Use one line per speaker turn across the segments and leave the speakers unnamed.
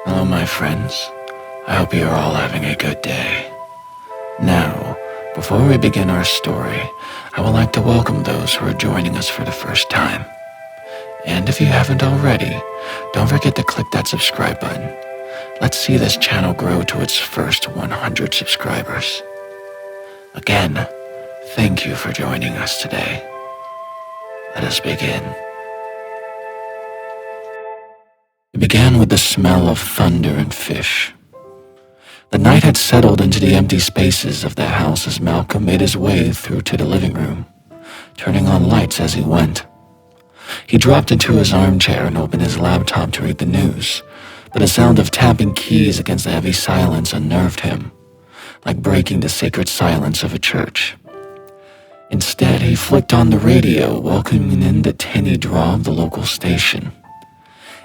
Hello, my friends. I hope you are all having a good day. Now, before we begin our story, I would like to welcome those who are joining us for the first time. And if you haven't already, don't forget to click that subscribe button. Let's see this channel grow to its first 100 subscribers. Again, thank you for joining us today. Let us begin. It began with the smell of thunder and fish. The night had settled into the empty spaces of the house as Malcolm made his way through to the living room, turning on lights as he went. He dropped into his armchair and opened his laptop to read the news, but the sound of tapping keys against the heavy silence unnerved him, like breaking the sacred silence of a church. Instead, he flicked on the radio, welcoming in the tinny drawl of the local station.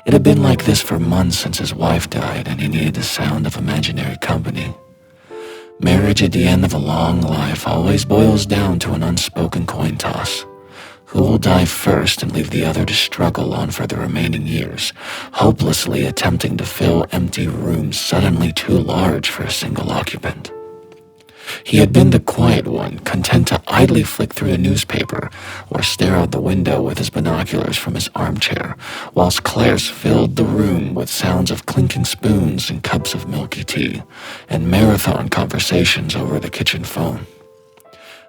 It had been like this for months since his wife died, and he needed the sound of imaginary company. Marriage at the end of a long life always boils down to an unspoken coin toss. Who will die first and leave the other to struggle on for the remaining years, hopelessly attempting to fill empty rooms suddenly too large for a single occupant? He had been the quiet one, content to idly flick through the newspaper or stare out the window with his binoculars from his armchair, whilst Claire's filled the room with sounds of clinking spoons and cups of milky tea, and marathon conversations over the kitchen phone.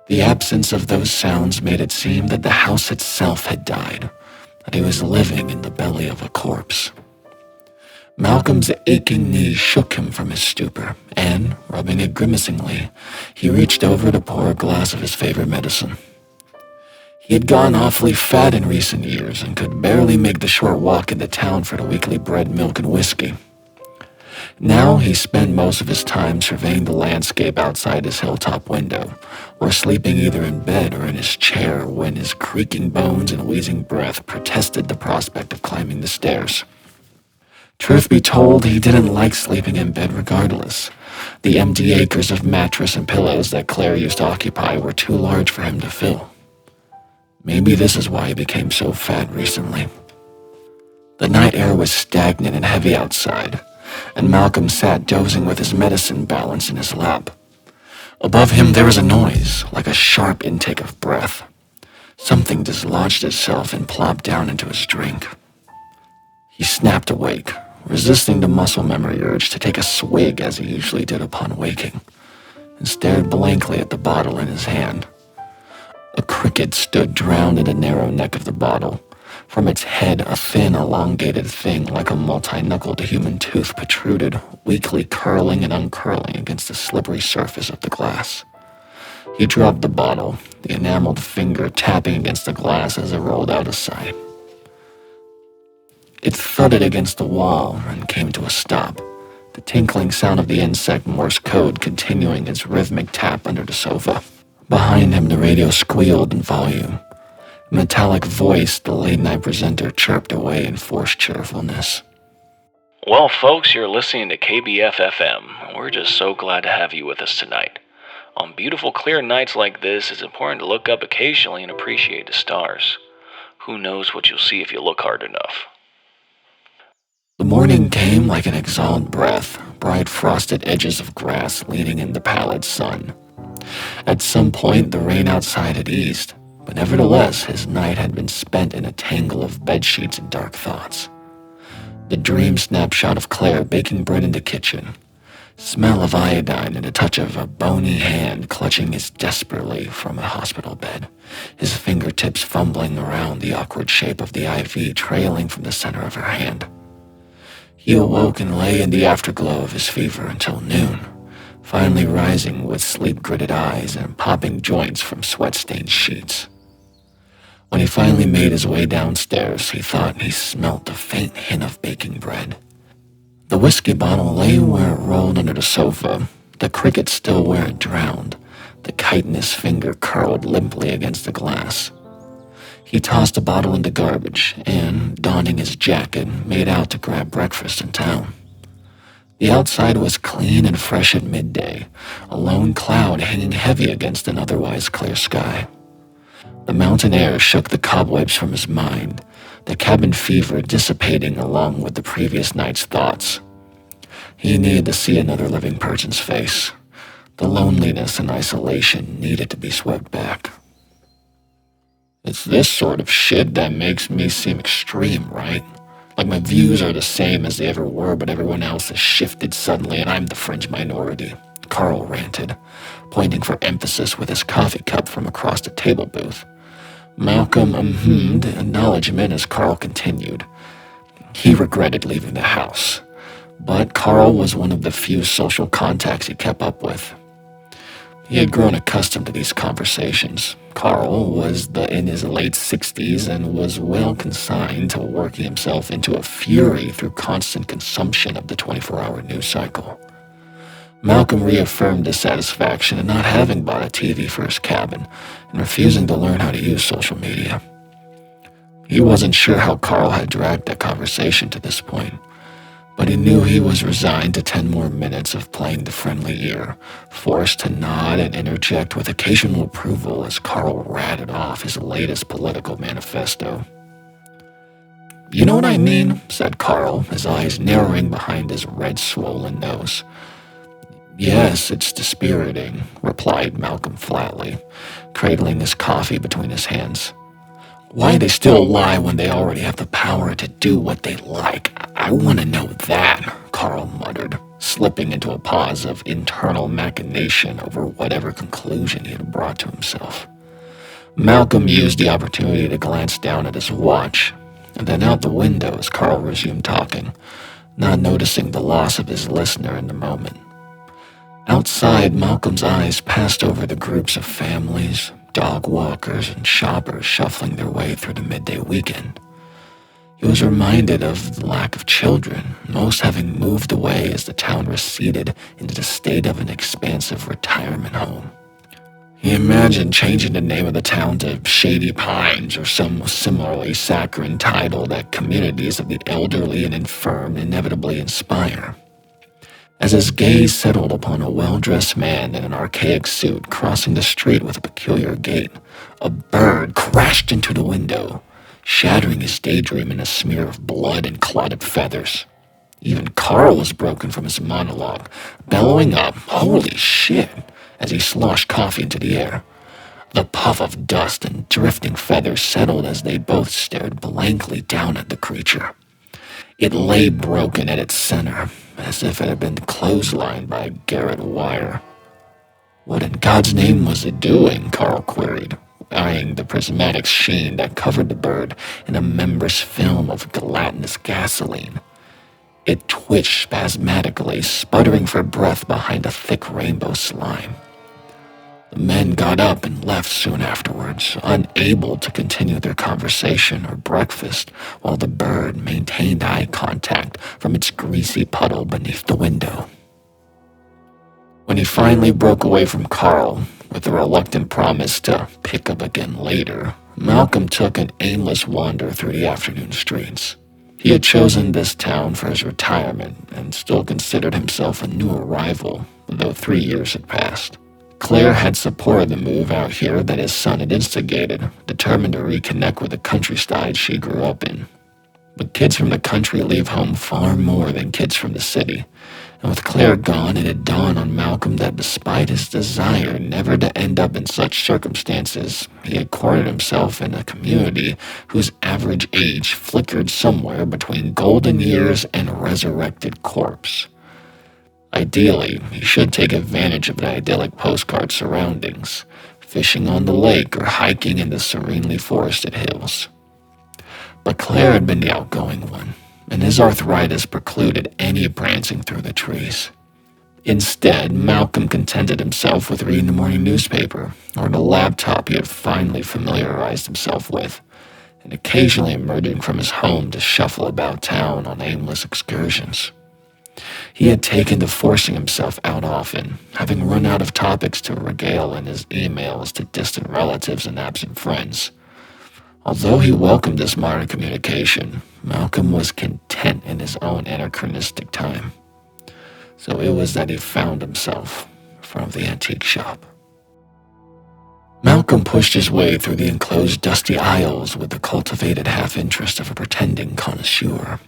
The absence of those sounds made it seem that the house itself had died, that he was living in the belly of a corpse. Malcolm's aching knee shook him from his stupor, and, rubbing it grimacingly, he reached over to pour a glass of his favorite medicine. He had gone awfully fat in recent years and could barely make the short walk into town for the weekly bread, milk, and whiskey. Now he spent most of his time surveying the landscape outside his hilltop window, or sleeping either in bed or in his chair when his creaking bones and wheezing breath protested the prospect of climbing the stairs. Truth be told, he didn't like sleeping in bed regardless. The empty acres of mattress and pillows that Claire used to occupy were too large for him to fill. Maybe this is why he became so fat recently. The night air was stagnant and heavy outside, and Malcolm sat dozing with his medicine balanced in his lap. Above him there was a noise, like a sharp intake of breath. Something dislodged itself and plopped down into his drink. He snapped awake, resisting the muscle memory urge to take a swig as he usually did upon waking, and stared blankly at the bottle in his hand. A cricket stood drowned in the narrow neck of the bottle. From its head, a thin, elongated thing like a multi-knuckled human tooth protruded, weakly curling and uncurling against the slippery surface of the glass. He dropped the bottle, the enameled finger tapping against the glass as it rolled out of sight. It thudded against the wall and came to a stop, the tinkling sound of the insect Morse code continuing its rhythmic tap under the sofa. Behind him, the radio squealed in volume. A metallic voice, the late-night presenter, chirped away in forced cheerfulness.
Well, folks, you're listening to KBF-FM. We're just so glad to have you with us tonight. On beautiful, clear nights like this, it's important to look up occasionally and appreciate the stars. Who knows what you'll see if you look hard enough.
The morning came like an exhaled breath, bright frosted edges of grass leaning in the pallid sun. At some point, the rain outside had eased, but nevertheless, his night had been spent in a tangle of bedsheets and dark thoughts. The dream snapshot of Claire baking bread in the kitchen, smell of iodine and a touch of a bony hand clutching his desperately from a hospital bed, his fingertips fumbling around the awkward shape of the IV trailing from the center of her hand. He awoke and lay in the afterglow of his fever until noon, finally rising with sleep-gritted eyes and popping joints from sweat-stained sheets. When he finally made his way downstairs, he thought he smelt a faint hint of baking bread. The whiskey bottle lay where it rolled under the sofa, the cricket still where it drowned, the chitinous finger curled limply against the glass. He tossed the bottle in the garbage and, donning his jacket, made out to grab breakfast in town. The outside was clean and fresh at midday, a lone cloud hanging heavy against an otherwise clear sky. The mountain air shook the cobwebs from his mind, the cabin fever dissipating along with the previous night's thoughts. He needed to see another living person's face. The loneliness and isolation needed to be swept back. It's this sort of shit that makes me seem extreme, right? Like my views are the same as they ever were, but everyone else has shifted suddenly and I'm the fringe minority, Carl ranted, pointing for emphasis with his coffee cup from across the table booth. Malcolm hummed acknowledgement as Carl continued. He regretted leaving the house, but Carl was one of the few social contacts he kept up with. He had grown accustomed to these conversations. Carl was in his late 60s and was well consigned to working himself into a fury through constant consumption of the 24-hour news cycle. Malcolm reaffirmed his satisfaction in not having bought a TV for his cabin and refusing to learn how to use social media. He wasn't sure how Carl had dragged that conversation to this point, but he knew he was resigned to 10 more minutes of playing the friendly ear, forced to nod and interject with occasional approval as Carl ratted off his latest political manifesto. "You know what I mean?" said Carl, his eyes narrowing behind his red, swollen nose. "Yes, it's dispiriting," replied Malcolm flatly, cradling his coffee between his hands. "Why they still lie when they already have the power to do what they like? I want to know that," Carl muttered, slipping into a pause of internal machination over whatever conclusion he had brought to himself. Malcolm used the opportunity to glance down at his watch, and then out the window as Carl resumed talking, not noticing the loss of his listener in the moment. Outside, Malcolm's eyes passed over the groups of families, dog walkers, and shoppers shuffling their way through the midday weekend. He was reminded of the lack of children, most having moved away as the town receded into the state of an expansive retirement home. He imagined changing the name of the town to Shady Pines or some similarly saccharine title that communities of the elderly and infirm inevitably inspire. As his gaze settled upon a well-dressed man in an archaic suit crossing the street with a peculiar gait, a bird crashed into the window, shattering his daydream in a smear of blood and clotted feathers. Even Carl was broken from his monologue, bellowing up, "Holy shit," as he sloshed coffee into the air. The puff of dust and drifting feathers settled as they both stared blankly down at the creature. It lay broken at its center, as if it had been clotheslined by a garrote wire. "What in God's name was it doing?" Carl queried, eyeing the prismatic sheen that covered the bird in a membranous film of gelatinous gasoline. It twitched spasmodically, sputtering for breath behind a thick rainbow slime. The men got up and left soon afterwards, unable to continue their conversation or breakfast, while the bird maintained eye contact from its greasy puddle beneath the window. When he finally broke away from Carl, with a reluctant promise to pick up again later, Malcolm took an aimless wander through the afternoon streets. He had chosen this town for his retirement and still considered himself a new arrival, though 3 years had passed. Claire had supported the move out here that his son had instigated, determined to reconnect with the countryside she grew up in. But kids from the country leave home far more than kids from the city, and with Claire gone, it had dawned on Malcolm that despite his desire never to end up in such circumstances, he had cornered himself in a community whose average age flickered somewhere between golden years and a resurrected corpse. Ideally, he should take advantage of the idyllic postcard surroundings, fishing on the lake or hiking in the serenely forested hills. But Claire had been the outgoing one, and his arthritis precluded any prancing through the trees. Instead, Malcolm contented himself with reading the morning newspaper or the laptop he had finally familiarized himself with, and occasionally emerging from his home to shuffle about town on aimless excursions. He had taken to forcing himself out often, having run out of topics to regale in his emails to distant relatives and absent friends. Although he welcomed this modern communication, Malcolm was content in his own anachronistic time. So it was that he found himself in front of the antique shop. Malcolm pushed his way through the enclosed dusty aisles with the cultivated half-interest of a pretending connoisseur.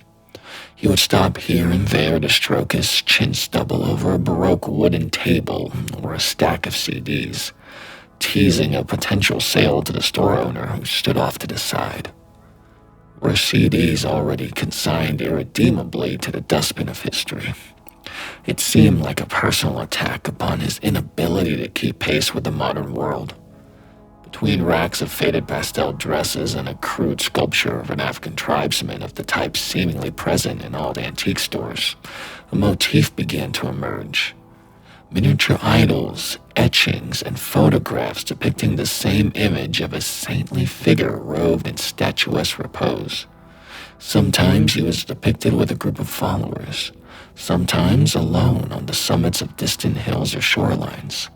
He would stop here and there to stroke his chin stubble over a Baroque wooden table or a stack of CDs, teasing a potential sale to the store owner who stood off to the side. Were CDs already consigned irredeemably to the dustbin of history? It seemed like a personal attack upon his inability to keep pace with the modern world. Between racks of faded pastel dresses and a crude sculpture of an African tribesman of the type seemingly present in all the antique stores, a motif began to emerge. Miniature idols, etchings, and photographs depicting the same image of a saintly figure robed in statuesque repose. Sometimes he was depicted with a group of followers, sometimes alone on the summits of distant hills or shorelines.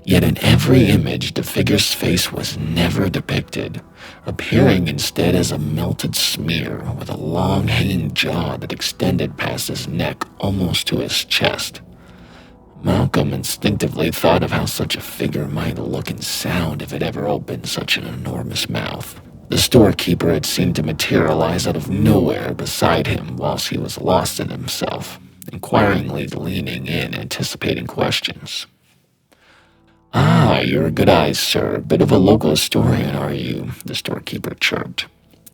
Yet in every image, the figure's face was never depicted, appearing instead as a melted smear with a long hanging jaw that extended past his neck almost to his chest. Malcolm instinctively thought of how such a figure might look and sound if it ever opened such an enormous mouth. The storekeeper had seemed to materialize out of nowhere beside him whilst he was lost in himself, inquiringly leaning in, anticipating questions. "Ah, you're a good eyes, sir. Bit of a local historian, are you?" the storekeeper chirped,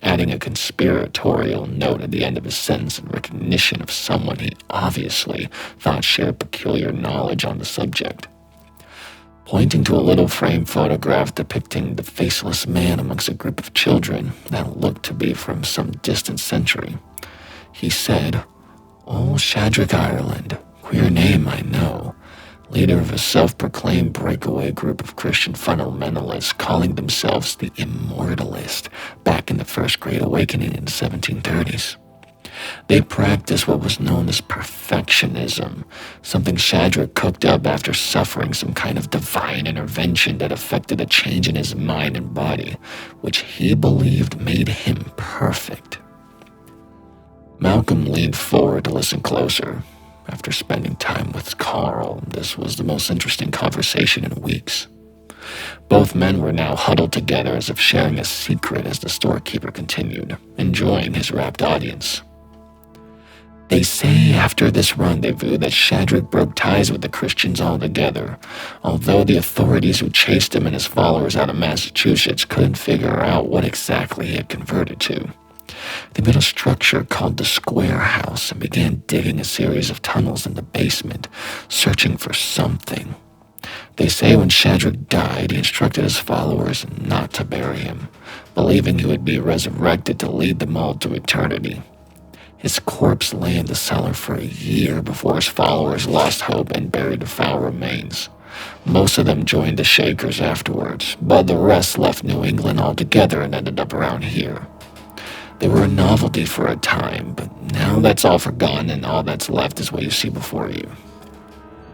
adding a conspiratorial note at the end of his sentence in recognition of someone he obviously thought shared peculiar knowledge on the subject. Pointing to a little framed photograph depicting the faceless man amongst a group of children that looked to be from some distant century, he said, "Old Shadrach Ireland. Queer name, I know. Leader of a self-proclaimed breakaway group of Christian fundamentalists calling themselves the Immortalists back in the First Great Awakening in the 1730s. They practiced what was known as perfectionism, something Shadrach cooked up after suffering some kind of divine intervention that affected a change in his mind and body, which he believed made him perfect." Malcolm leaned forward to listen closer. After spending time with Carl, this was the most interesting conversation in weeks. Both men were now huddled together as if sharing a secret as the storekeeper continued, enjoying his rapt audience. "They say after this rendezvous that Shadrach broke ties with the Christians altogether, although the authorities who chased him and his followers out of Massachusetts couldn't figure out what exactly he had converted to. They built a structure called the Square House and began digging a series of tunnels in the basement, searching for something. They say when Shadrach died, he instructed his followers not to bury him, believing he would be resurrected to lead them all to eternity. His corpse lay in the cellar for a year before his followers lost hope and buried the foul remains. Most of them joined the Shakers afterwards, but the rest left New England altogether and ended up around here. They were a novelty for a time, but now that's all forgotten and all that's left is what you see before you."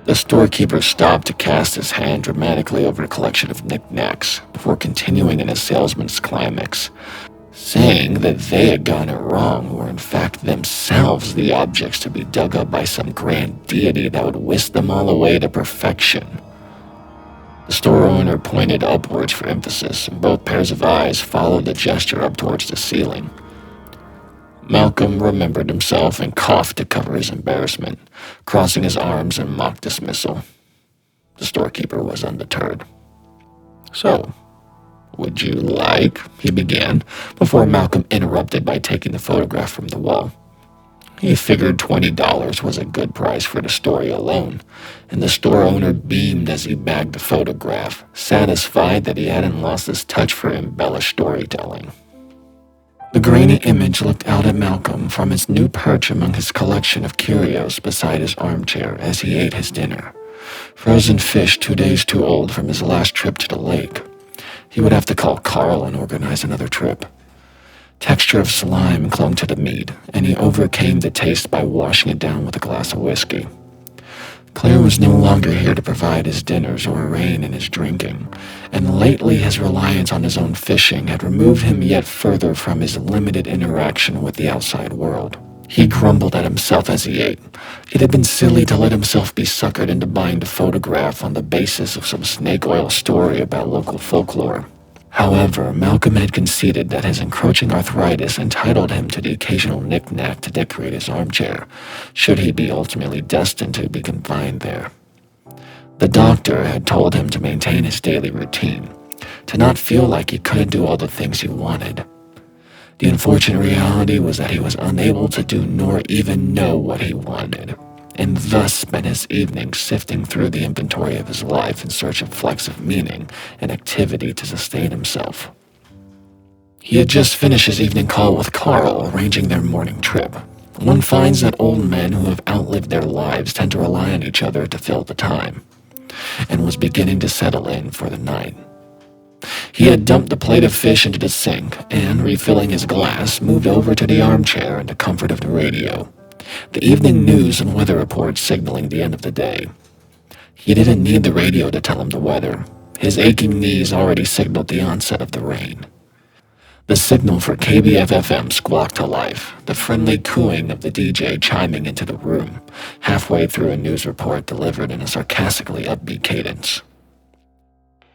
The storekeeper stopped to cast his hand dramatically over a collection of knickknacks before continuing in a salesman's climax, saying that they had gotten it wrong, were in fact themselves the objects to be dug up by some grand deity that would whisk them all away to perfection. The store owner pointed upwards for emphasis, and both pairs of eyes followed the gesture up towards the ceiling. Malcolm remembered himself and coughed to cover his embarrassment, crossing his arms in mock dismissal. The storekeeper was undeterred. "So, would you like?" he began, before Malcolm interrupted by taking the photograph from the wall. He figured $20 was a good price for the story alone, and the store owner beamed as he bagged the photograph, satisfied that he hadn't lost his touch for embellished storytelling. The grainy image looked out at Malcolm from his new perch among his collection of curios beside his armchair as he ate his dinner. Frozen fish 2 days too old from his last trip to the lake. He would have to call Carl and organize another trip. Texture of slime clung to the meat, and he overcame the taste by washing it down with a glass of whiskey. Claire was no longer here to provide his dinners or rein in his drinking, and lately his reliance on his own fishing had removed him yet further from his limited interaction with the outside world. He grumbled at himself as he ate. It had been silly to let himself be suckered into buying the photograph on the basis of some snake oil story about local folklore. However, Malcolm had conceded that his encroaching arthritis entitled him to the occasional knick-knack to decorate his armchair, should he be ultimately destined to be confined there. The doctor had told him to maintain his daily routine, to not feel like he couldn't do all the things he wanted. The unfortunate reality was that he was unable to do nor even know what he wanted, and thus spent his evenings sifting through the inventory of his life in search of flecks of meaning and activity to sustain himself. He had just finished his evening call with Carl, arranging their morning trip. One finds that old men who have outlived their lives tend to rely on each other to fill the time, and was beginning to settle in for the night. He had dumped the plate of fish into the sink and, refilling his glass, moved over to the armchair in the comfort of the radio, the evening news and weather reports signaling the end of the day. He didn't need the radio to tell him the weather. His aching knees already signaled the onset of the rain. The signal for KBF-FM squawked to life, the friendly cooing of the DJ chiming into the room, halfway through a news report delivered in a sarcastically upbeat cadence.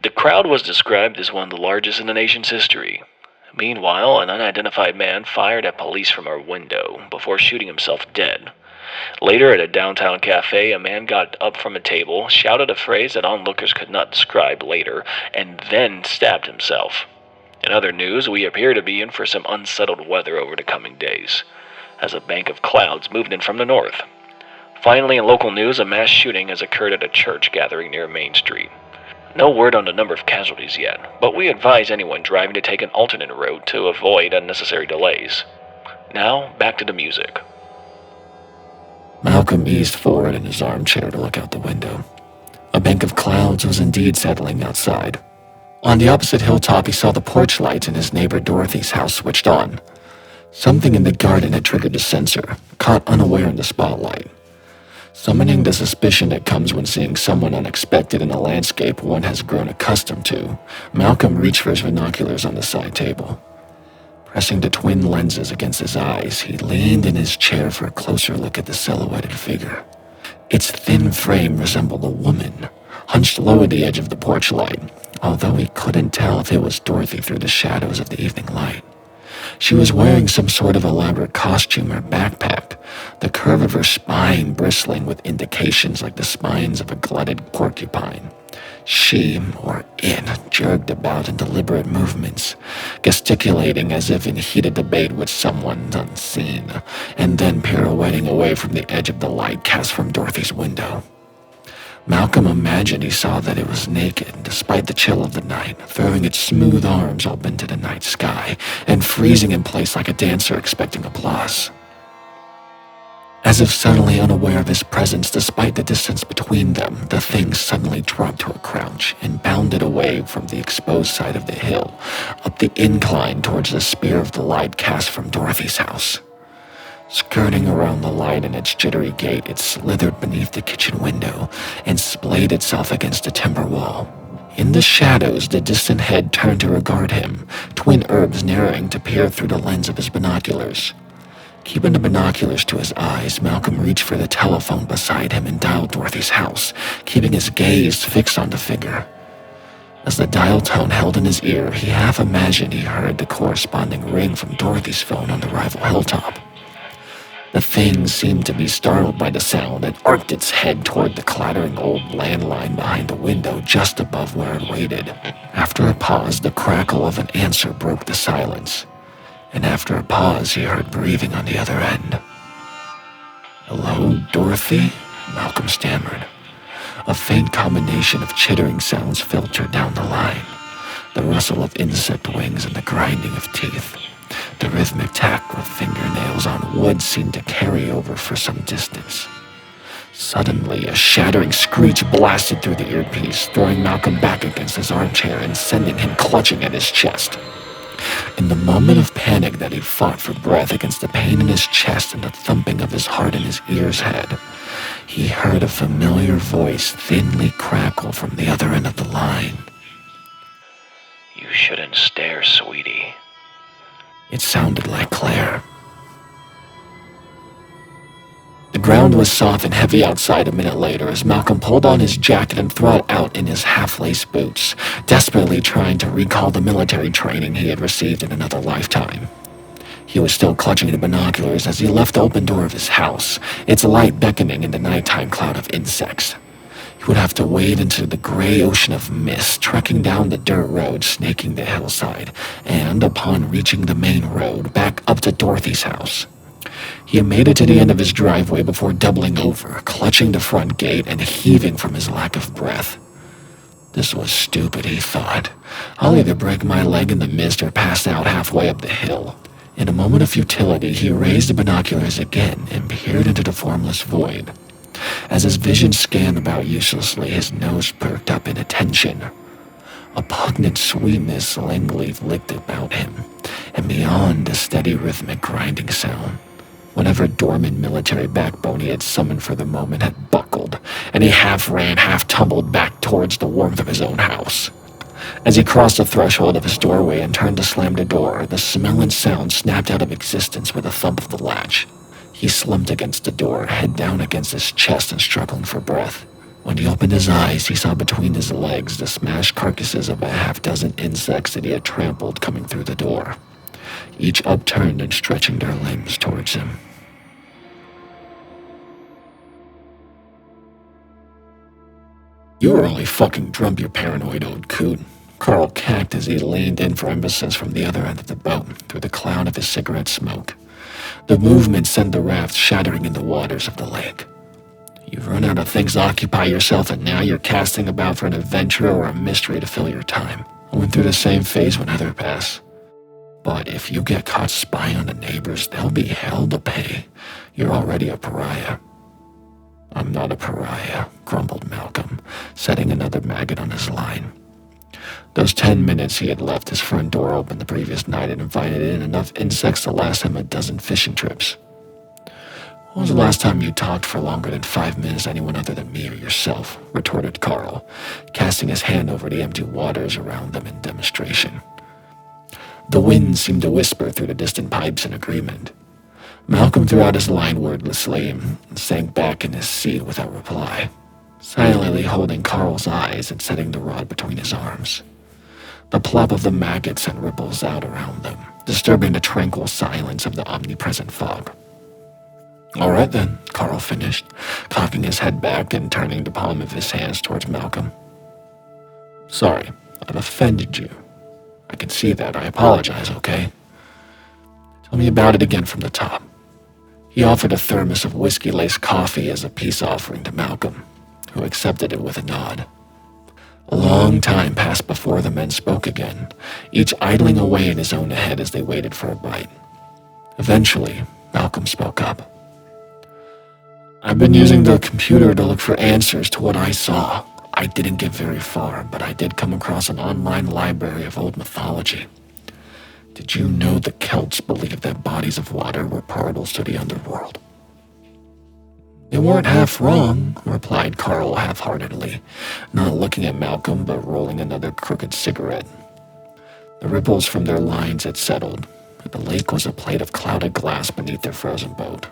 The crowd was described as one of the largest in the nation's history. Meanwhile, an unidentified man fired at police from a window before shooting himself dead. Later, at a downtown cafe, a man got up from a table, shouted a phrase that onlookers could not describe later, and then stabbed himself. In other news, we appear to be in for some unsettled weather over the coming days, as a bank of clouds moved in from the north. Finally, in local news, a mass shooting has occurred at a church gathering near Main Street. No word on the number of casualties yet, but we advise anyone driving to take an alternate route to avoid unnecessary delays. Now, back to the music.
Malcolm eased forward in his armchair to look out the window. A bank of clouds was indeed settling outside. On the opposite hilltop, he saw the porch lights in his neighbor Dorothy's house switched on. Something in the garden had triggered the sensor, caught unaware in the spotlight. Summoning the suspicion that comes when seeing someone unexpected in a landscape one has grown accustomed to, Malcolm reached for his binoculars on the side table. Pressing the twin lenses against his eyes, he leaned in his chair for a closer look at the silhouetted figure. Its thin frame resembled a woman, hunched low at the edge of the porch light, although he couldn't tell if it was Dorothy through the shadows of the evening light. She was wearing some sort of elaborate costume or backpack, the curve of her spine bristling with indications like the spines of a glutted porcupine. She, or it, jerked about in deliberate movements, gesticulating as if in heated debate with someone unseen, and then pirouetting away from the edge of the light cast from Dorothy's window. Malcolm imagined he saw that it was naked, despite the chill of the night, throwing its smooth arms up into the night sky, and freezing in place like a dancer expecting applause. As if suddenly unaware of his presence despite the distance between them, the thing suddenly dropped to a crouch and bounded away from the exposed side of the hill, up the incline towards the spear of the light cast from Dorothy's house. Skirting around the light and its jittery gait, it slithered beneath the kitchen window and splayed itself against a timber wall. In the shadows, the distant head turned to regard him, twin herbs narrowing to peer through the lens of his binoculars. Keeping the binoculars to his eyes, Malcolm reached for the telephone beside him and dialed Dorothy's house, keeping his gaze fixed on the figure. As the dial tone held in his ear, he half imagined he heard the corresponding ring from Dorothy's phone on the rival hilltop. The thing seemed to be startled by the sound and arched its head toward the clattering old landline behind the window just above where it waited. After a pause, the crackle of an answer broke the silence, and after a pause, he heard breathing on the other end. "Hello, Dorothy?" Malcolm stammered. A faint combination of chittering sounds filtered down the line, the rustle of insect wings and the grinding of teeth. The rhythmic tack of fingernails on wood seemed to carry over for some distance. Suddenly, a shattering screech blasted through the earpiece, throwing Malcolm back against his armchair and sending him clutching at his chest. In the moment of panic that he fought for breath against the pain in his chest and the thumping of his heart in his ears had, he heard a familiar voice thinly crackle from the other end of the line.
"You shouldn't stare, sweetie."
It sounded like Claire. The ground wind was soft and heavy outside a minute later as Malcolm pulled on his jacket and thrust out in his half-lace boots, desperately trying to recall the military training he had received in another lifetime. He was still clutching the binoculars as he left the open door of his house, its light beckoning in the nighttime cloud of insects. He would have to wade into the gray ocean of mist, trekking down the dirt road snaking the hillside, and, upon reaching the main road, back up to Dorothy's house. He had made it to the end of his driveway before doubling over, clutching the front gate and heaving from his lack of breath. This was stupid, he thought. I'll either break my leg in the mist or pass out halfway up the hill. In a moment of futility, he raised the binoculars again and peered into the formless void. As his vision scanned about uselessly, his nose perked up in attention. A pungent sweetness lingered licked about him, and beyond the steady rhythmic grinding sound, whatever dormant military backbone he had summoned for the moment had buckled, and he half ran, half tumbled back towards the warmth of his own house. As he crossed the threshold of his doorway and turned to slam the door, the smell and sound snapped out of existence with a thump of the latch. He slumped against the door, head down against his chest and struggling for breath. When he opened his eyes, he saw between his legs the smashed carcasses of a half-dozen insects that he had trampled coming through the door, each upturned and stretching their limbs towards him. "You were only fucking drunk, you paranoid old coot," Carl cacked as he leaned in for emphasis from the other end of the boat through the cloud of his cigarette smoke. The movement sent the raft shattering in the waters of the lake. "You've run out of things to occupy yourself, and now you're casting about for an adventure or a mystery to fill your time. I went through the same phase when Heather passed. But if you get caught spying on the neighbors, there'll be hell to pay. You're already a pariah." "I'm not a pariah," grumbled Malcolm, setting another maggot on his line. Those 10 minutes he had left his front door open the previous night had invited in enough insects to last him a dozen fishing trips. "When was the last time you talked for longer than 5 minutes to anyone other than me or yourself?" retorted Carl, casting his hand over the empty waters around them in demonstration. The wind seemed to whisper through the distant pipes in agreement. Malcolm threw out his line wordlessly and sank back in his seat without reply, silently holding Carl's eyes and setting the rod between his arms. The plop of the maggots sent ripples out around them, disturbing the tranquil silence of the omnipresent fog. "All right then," Carl finished, cocking his head back and turning the palm of his hands towards Malcolm. "Sorry, I've offended you. I can see that. I apologize, okay? Tell me about it again from the top." He offered a thermos of whiskey-laced coffee as a peace offering to Malcolm, who accepted it with a nod. A long time passed before the men spoke again, each idling away in his own head as they waited for a bite. Eventually, Malcolm spoke up. "I've been using the computer to look for answers to what I saw. I didn't get very far, but I did come across an online library of old mythology. Did you know the Celts believed that bodies of water were portals to the underworld?" "They weren't half wrong," replied Carl half-heartedly, not looking at Malcolm but rolling another crooked cigarette. The ripples from their lines had settled, and the lake was a plate of clouded glass beneath their frozen boat.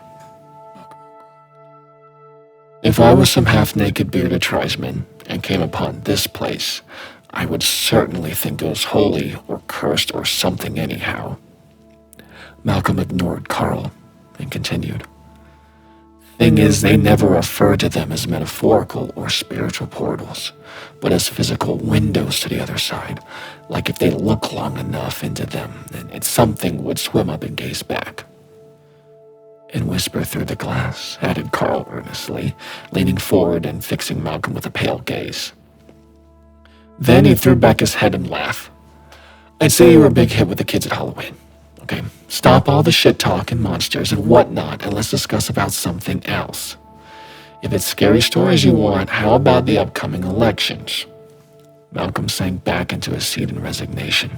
"If I was some half-naked bearded tribesman and came upon this place, I would certainly think it was holy or cursed or something anyhow." Malcolm ignored Carl and continued. "Thing is, they never refer to them as metaphorical or spiritual portals, but as physical windows to the other side. Like if they look long enough into them, then it's something would swim up and gaze back." "And whisper through the glass," added Carl earnestly, leaning forward and fixing Malcolm with a pale gaze. Then he threw back his head and laughed. "I'd say you were a big hit with the kids at Halloween. Okay, stop all the shit talk and monsters and whatnot, and let's discuss about something else. If it's scary stories you want, how about the upcoming elections?" Malcolm sank back into his seat in resignation.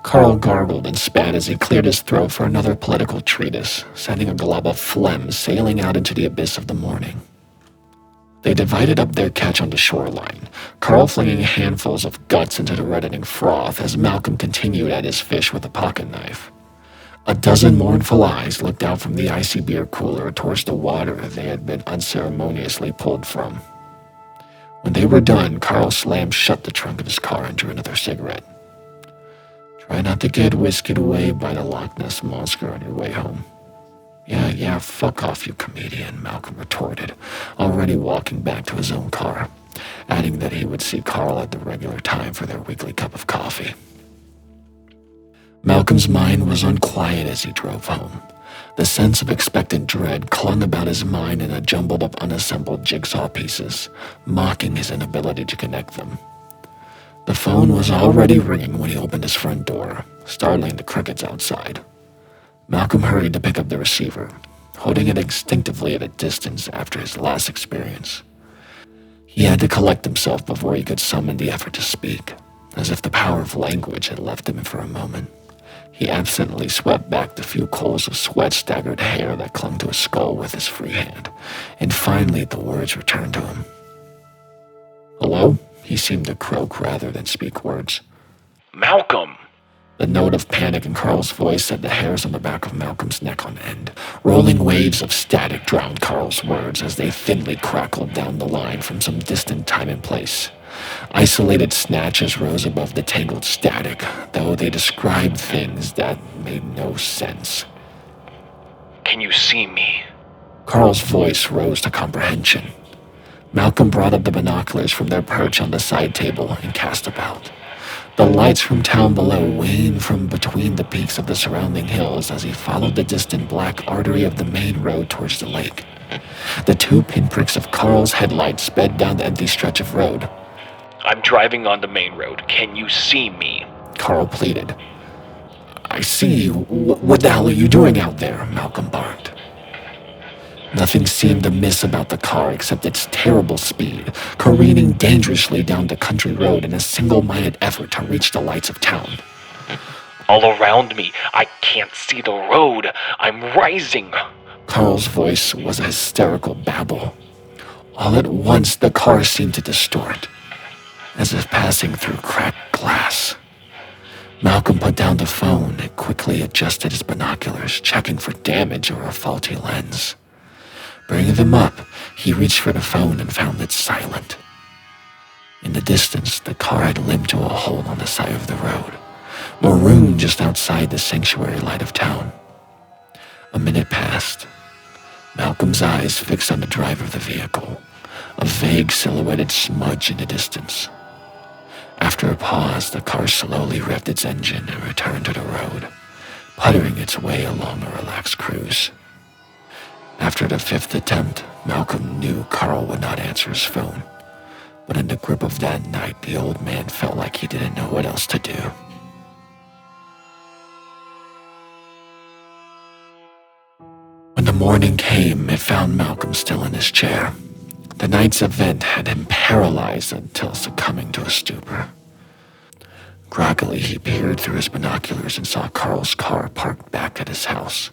Carl gargled and spat as he cleared his throat for another political treatise, sending a glob of phlegm sailing out into the abyss of the morning. They divided up their catch on the shoreline, Carl flinging handfuls of guts into the reddening froth as Malcolm continued at his fish with a pocket knife. A dozen mournful eyes looked out from the icy beer cooler towards the water they had been unceremoniously pulled from. When they were done, Carl slammed shut the trunk of his car and drew another cigarette. Try not to get whisked away by the Loch Ness Monster on your way home. Yeah, fuck off, you comedian, Malcolm retorted, already walking back to his own car, adding that he would see Carl at the regular time for their weekly cup of coffee. Malcolm's mind was unquiet as he drove home. The sense of expectant dread clung about his mind in a jumble of unassembled jigsaw pieces, mocking his inability to connect them. The phone was already ringing when he opened his front door, startling the crickets outside. Malcolm hurried to pick up the receiver, holding it instinctively at a distance after his last experience. He had to collect himself before he could summon the effort to speak, as if the power of language had left him for a moment. He absently swept back the few coils of sweat-staggered hair that clung to his skull with his free hand, and finally the words returned to him. "Hello?" He seemed to croak rather than speak words.
Malcolm!
The note of panic in Carl's voice set the hairs on the back of Malcolm's neck on end. Rolling waves of static drowned Carl's words as they thinly crackled down the line from some distant time and place. Isolated snatches rose above the tangled static, though they described things that made no sense.
Can you see me?
Carl's voice rose to comprehension. Malcolm brought up the binoculars from their perch on the side table and cast about. The lights from town below waned from between the peaks of the surrounding hills as he followed the distant black artery of the main road towards the lake. The two pinpricks of Carl's headlights sped down the empty stretch of road.
I'm driving on the main road. Can you see me?
Carl pleaded. "I see you. What the hell are you doing out there?" Malcolm barked. Nothing seemed amiss about the car except its terrible speed, careening dangerously down the country road in a single-minded effort to reach the lights of town.
All around me, I can't see the road. I'm rising.
Carl's voice was a hysterical babble. All at once, the car seemed to distort, as if passing through cracked glass. Malcolm put down the phone and quickly adjusted his binoculars, checking for damage or a faulty lens. Bringing them up, he reached for the phone and found it silent. In the distance, the car had limped to a hole on the side of the road, marooned just outside the sanctuary light of town. A minute passed. Malcolm's eyes fixed on the driver of the vehicle, a vague silhouetted smudge in the distance. After a pause, the car slowly revved its engine and returned to the road, puttering its way along a relaxed cruise. After the fifth attempt, Malcolm knew Carl would not answer his phone, but in the grip of that night, the old man felt like he didn't know what else to do. When the morning came, it found Malcolm still in his chair. The night's event had him paralyzed until succumbing to a stupor. Groggily, he peered through his binoculars and saw Carl's car parked back at his house.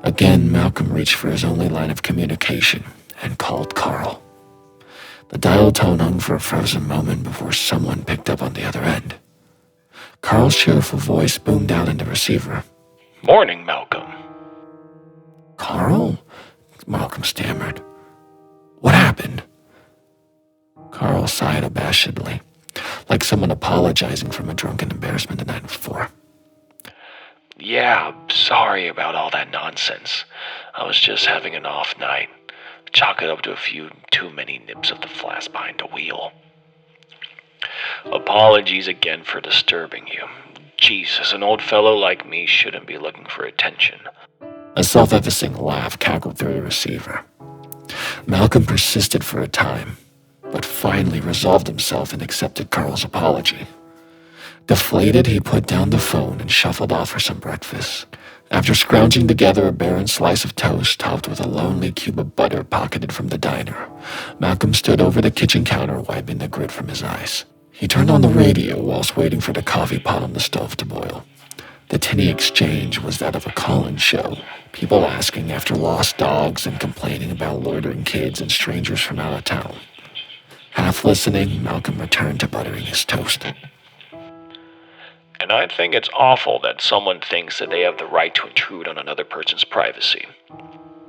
Again, Malcolm reached for his only line of communication and called Carl. The dial tone hung for a frozen moment before someone picked up on the other end. Carl's cheerful voice boomed out in the receiver.
Morning, Malcolm.
"Carl?" Malcolm stammered. "What happened?" Carl sighed abashedly, like someone apologizing from a drunken embarrassment the night before.
Yeah, sorry about all that nonsense. I was just having an off night. Chalk it up to a few too many nips of the flask behind the wheel. Apologies again for disturbing you. Jesus, an old fellow like me shouldn't be looking for attention.
A self-effacing laugh cackled through the receiver. Malcolm persisted for a time, but finally resolved himself and accepted Carl's apology. Deflated, he put down the phone and shuffled off for some breakfast. After scrounging together a barren slice of toast topped with a lonely cube of butter pocketed from the diner, Malcolm stood over the kitchen counter wiping the grit from his eyes. He turned on the radio whilst waiting for the coffee pot on the stove to boil. The tinny exchange was that of a call-in show, people asking after lost dogs and complaining about loitering kids and strangers from out of town. Half listening, Malcolm returned to buttering his toast.
And I think it's awful that someone thinks that they have the right to intrude on another person's privacy.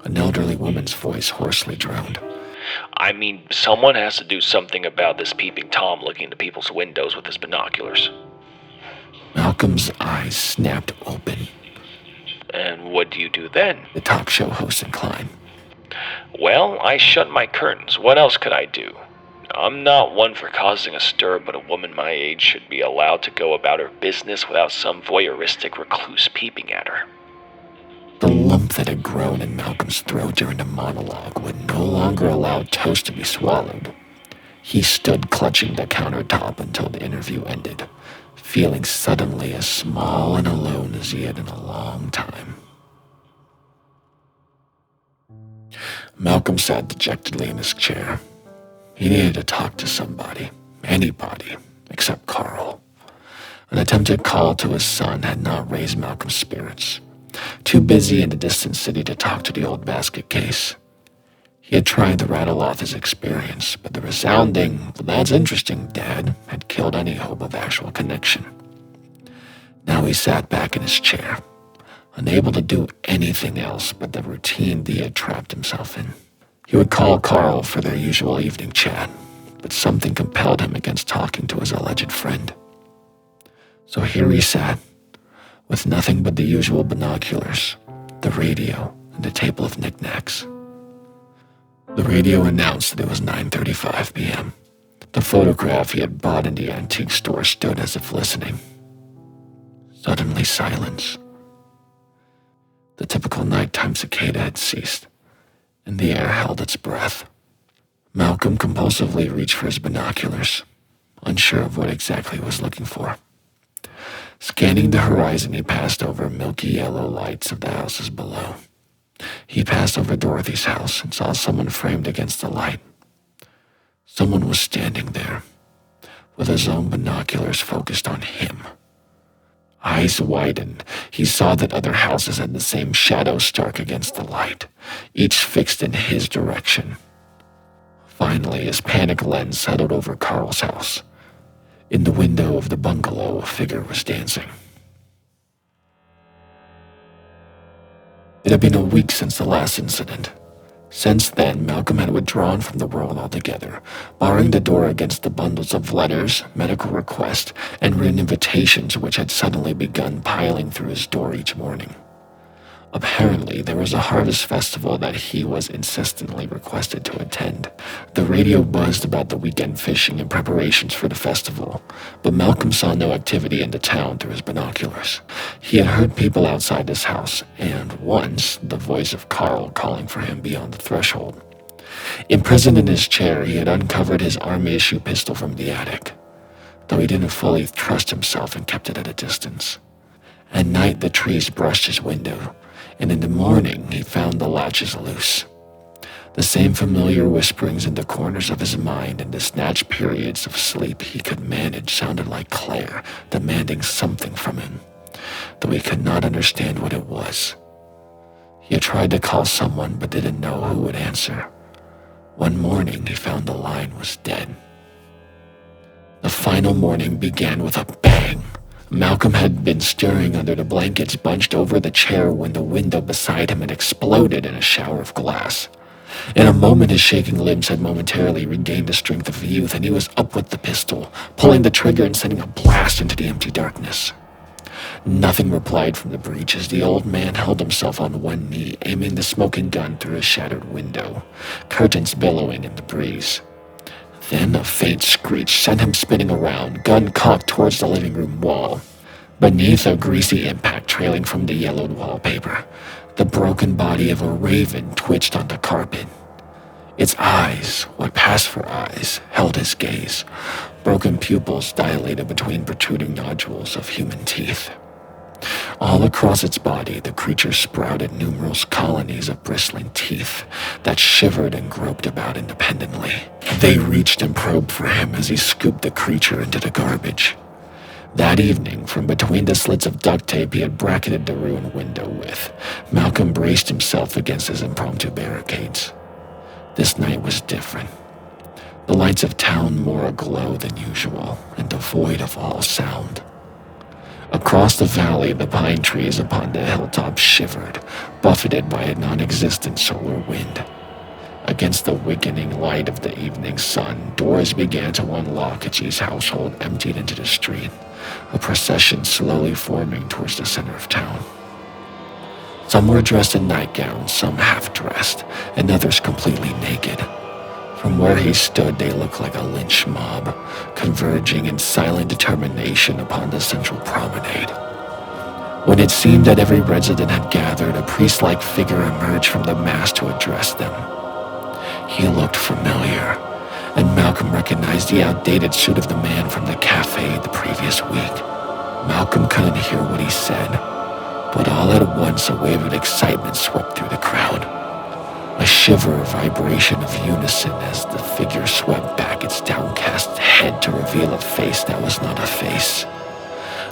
An elderly woman's voice hoarsely droned.
I mean, someone has to do something about this peeping Tom looking into people's windows with his binoculars.
Malcolm's eyes snapped open.
And what do you do then?
The talk show host inclined.
Well, I shut my curtains. What else could I do? I'm not one for causing a stir, but a woman my age should be allowed to go about her business without some voyeuristic recluse peeping at her.
The lump that had grown in Malcolm's throat during the monologue would no longer allow toast to be swallowed. He stood clutching the countertop until the interview ended, feeling suddenly as small and alone as he had in a long time. Malcolm sat dejectedly in his chair. He needed to talk to somebody, anybody, except Carl. An attempted call to his son had not raised Malcolm's spirits. Too busy in the distant city to talk to the old basket case. He had tried to rattle off his experience, but the resounding, "Well, that's interesting, Dad," had killed any hope of actual connection. Now he sat back in his chair, unable to do anything else but the routine he had trapped himself in. He would call Carl for their usual evening chat, but something compelled him against talking to his alleged friend. So here he sat, with nothing but the usual binoculars, the radio, and a table of knickknacks. The radio announced that it was 9:35 p.m. The photograph he had bought in the antique store stood as if listening. Suddenly silence. The typical nighttime cicada had ceased, and the air held its breath. Malcolm compulsively reached for his binoculars, unsure of what exactly he was looking for. Scanning the horizon, he passed over milky yellow lights of the houses below. He passed over Dorothy's house and saw someone framed against the light. Someone was standing there, with his own binoculars focused on him. Eyes widened, he saw that other houses had the same shadow stark against the light, each fixed in his direction. Finally, his panic lens settled over Carl's house. In the window of the bungalow, a figure was dancing. It had been a week since the last incident. Since then, Malcolm had withdrawn from the world altogether, barring the door against the bundles of letters, medical requests, and written invitations which had suddenly begun piling through his door each morning. Apparently, there was a harvest festival that he was insistently requested to attend. The radio buzzed about the weekend fishing and preparations for the festival, but Malcolm saw no activity in the town through his binoculars. He had heard people outside his house, and once, the voice of Carl calling for him beyond the threshold. Imprisoned in his chair, he had uncovered his army-issue pistol from the attic, though he didn't fully trust himself and kept it at a distance. At night, the trees brushed his window, and in the morning he found the latches loose. The same familiar whisperings in the corners of his mind and the snatched periods of sleep he could manage sounded like Claire, demanding something from him, though he could not understand what it was. He had tried to call someone but didn't know who would answer. One morning he found the line was dead. The final morning began with a bang. Malcolm had been stirring under the blankets bunched over the chair when the window beside him had exploded in a shower of glass. In a moment, his shaking limbs had momentarily regained the strength of youth, and he was up with the pistol, pulling the trigger and sending a blast into the empty darkness. Nothing replied from the breach as the old man held himself on one knee, aiming the smoking gun through a shattered window, curtains billowing in the breeze. Then a faint screech sent him spinning around, gun cocked towards the living room wall. Beneath, a greasy impact trailing from the yellowed wallpaper, the broken body of a raven twitched on the carpet. Its eyes, what passed for eyes, held his gaze, broken pupils dilated between protruding nodules of human teeth. All across its body, the creature sprouted numerous colonies of bristling teeth that shivered and groped about independently. They reached and probed for him as he scooped the creature into the garbage. That evening, from between the slits of duct tape he had bracketed the ruined window with, Malcolm braced himself against his impromptu barricades. This night was different. The lights of town more aglow than usual and devoid of all sound. Across the valley, the pine trees upon the hilltop shivered, buffeted by a non-existent solar wind. Against the weakening light of the evening sun, doors began to unlock as each household emptied into the street, a procession slowly forming towards the center of town. Some were dressed in nightgowns, some half-dressed, and others completely naked. From where he stood, they looked like a lynch mob, converging in silent determination upon the central promenade. When it seemed that every resident had gathered, a priest-like figure emerged from the mass to address them. He looked familiar, and Malcolm recognized the outdated suit of the man from the cafe the previous week. Malcolm couldn't hear what he said, but all at once a wave of excitement swept through the crowd. A shiver, a vibration of unison as the figure swept back its downcast head to reveal a face that was not a face.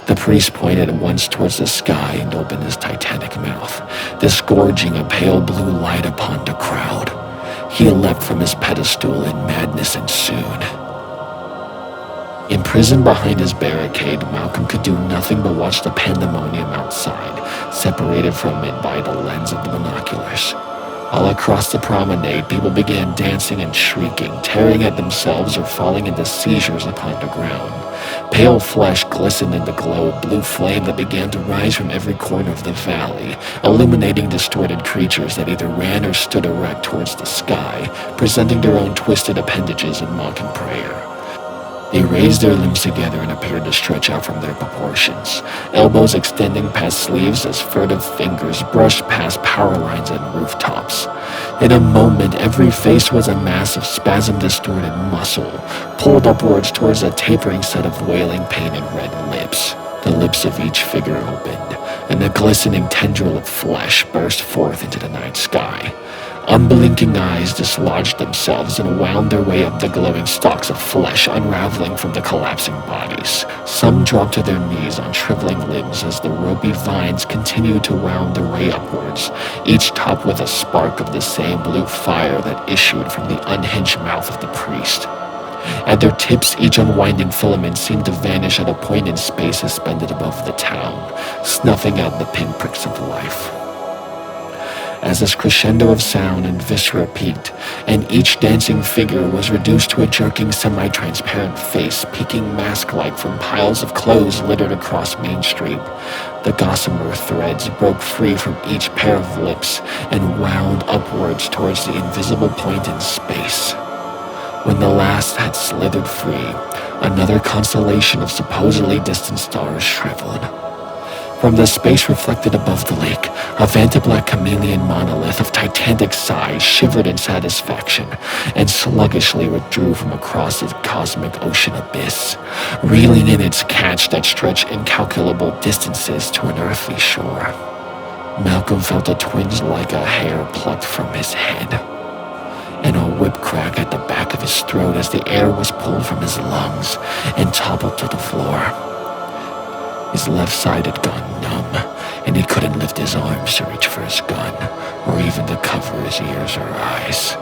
The priest pointed once towards the sky and opened his titanic mouth, disgorging a pale blue light upon the crowd. He leapt from his pedestal and madness ensued. Imprisoned behind his barricade, Malcolm could do nothing but watch the pandemonium outside, separated from it by the lens of the binoculars. All across the promenade, people began dancing and shrieking, tearing at themselves or falling into seizures upon the ground. Pale flesh glistened in the glow of blue flame that began to rise from every corner of the valley, illuminating distorted creatures that either ran or stood erect towards the sky, presenting their own twisted appendages in mocking prayer. They raised their limbs together and appeared to stretch out from their proportions, elbows extending past sleeves as furtive fingers brushed past power lines and rooftops. In a moment, every face was a mass of spasm-distorted muscle, pulled upwards towards a tapering set of wailing, painted red lips. The lips of each figure opened, and a glistening tendril of flesh burst forth into the night sky. Unblinking eyes dislodged themselves and wound their way up the glowing stalks of flesh, unraveling from the collapsing bodies. Some dropped to their knees on shriveling limbs as the ropey vines continued to wound their way upwards, each topped with a spark of the same blue fire that issued from the unhinged mouth of the priest. At their tips, each unwinding filament seemed to vanish at a point in space suspended above the town, snuffing out the pinpricks of life. As this crescendo of sound and viscera peaked, and each dancing figure was reduced to a jerking semi-transparent face peeking mask-like from piles of clothes littered across Main Street, the gossamer threads broke free from each pair of lips and wound upwards towards the invisible point in space. When the last had slithered free, another constellation of supposedly distant stars shriveled. From the space reflected above the lake, a vantablack chameleon monolith of titanic size shivered in satisfaction and sluggishly withdrew from across the cosmic ocean abyss, reeling in its catch that stretched incalculable distances to an earthly shore. Malcolm felt a twinge like a hair plucked from his head, and a whip crack at the back of his throat as the air was pulled from his lungs and toppled to the floor. His left side had gone numb, and he couldn't lift his arms to reach for his gun, or even to cover his ears or eyes.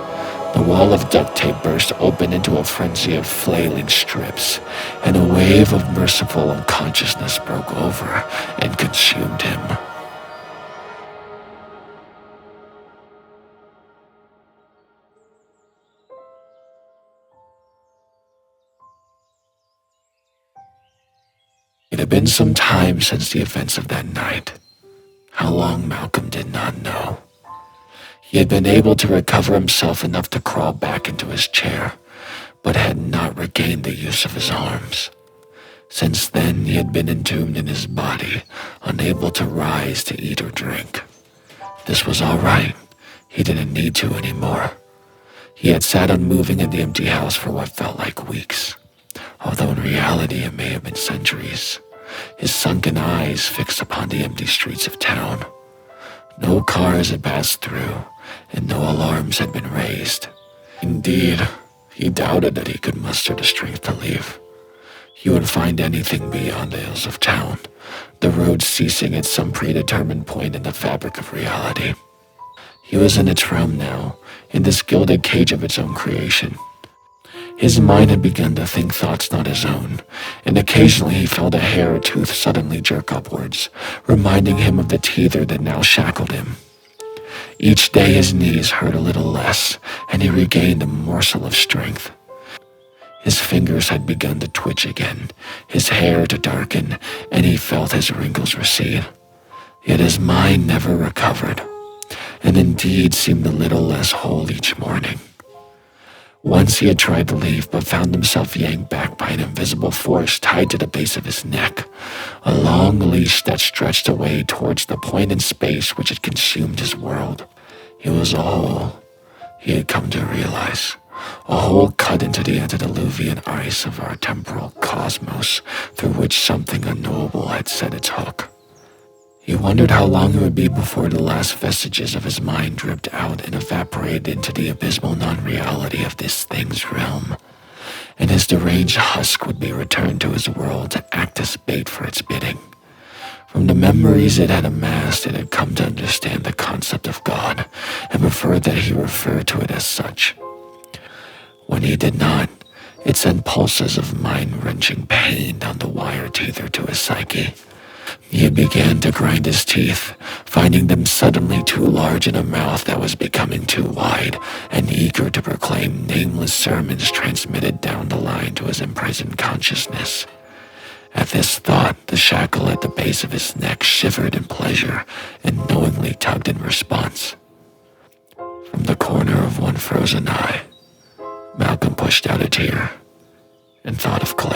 The wall of duct tape burst open into a frenzy of flailing strips, and a wave of merciful unconsciousness broke over and consumed him. It had been some time since the events of that night. How long Malcolm did not know. He had been able to recover himself enough to crawl back into his chair, but had not regained the use of his arms. Since then, he had been entombed in his body, unable to rise to eat or drink. This was all right. He didn't need to anymore. He had sat unmoving in the empty house for what felt like weeks, although in reality it may have been centuries. His sunken eyes fixed upon the empty streets of town. No cars had passed through, and no alarms had been raised. Indeed, he doubted that he could muster the strength to leave. He would find anything beyond the hills of town, the road ceasing at some predetermined point in the fabric of reality. He was in its realm now, in this gilded cage of its own creation. His mind had begun to think thoughts not his own, and occasionally he felt a hair or tooth suddenly jerk upwards, reminding him of the teether that now shackled him. Each day his knees hurt a little less, and he regained a morsel of strength. His fingers had begun to twitch again, his hair to darken, and he felt his wrinkles recede. Yet his mind never recovered, and indeed seemed a little less whole each morning. Once he had tried to leave, but found himself yanked back by an invisible force tied to the base of his neck, a long leash that stretched away towards the point in space which had consumed his world. He was a hole, he had come to realize, a hole cut into the antediluvian ice of our temporal cosmos, through which something unknowable had set its hook. He wondered how long it would be before the last vestiges of his mind dripped out and evaporated into the abysmal non-reality of this thing's realm, and his deranged husk would be returned to his world to act as bait for its bidding. From the memories it had amassed, it had come to understand the concept of God, and preferred that he refer to it as such. When he did not, it sent pulses of mind-wrenching pain down the wire teether to his psyche. He began to grind his teeth, finding them suddenly too large in a mouth that was becoming too wide, and eager to proclaim nameless sermons transmitted down the line to his imprisoned consciousness. At this thought, the shackle at the base of his neck shivered in pleasure and knowingly tugged in response. From the corner of one frozen eye, Malcolm pushed out a tear and thought of Claire.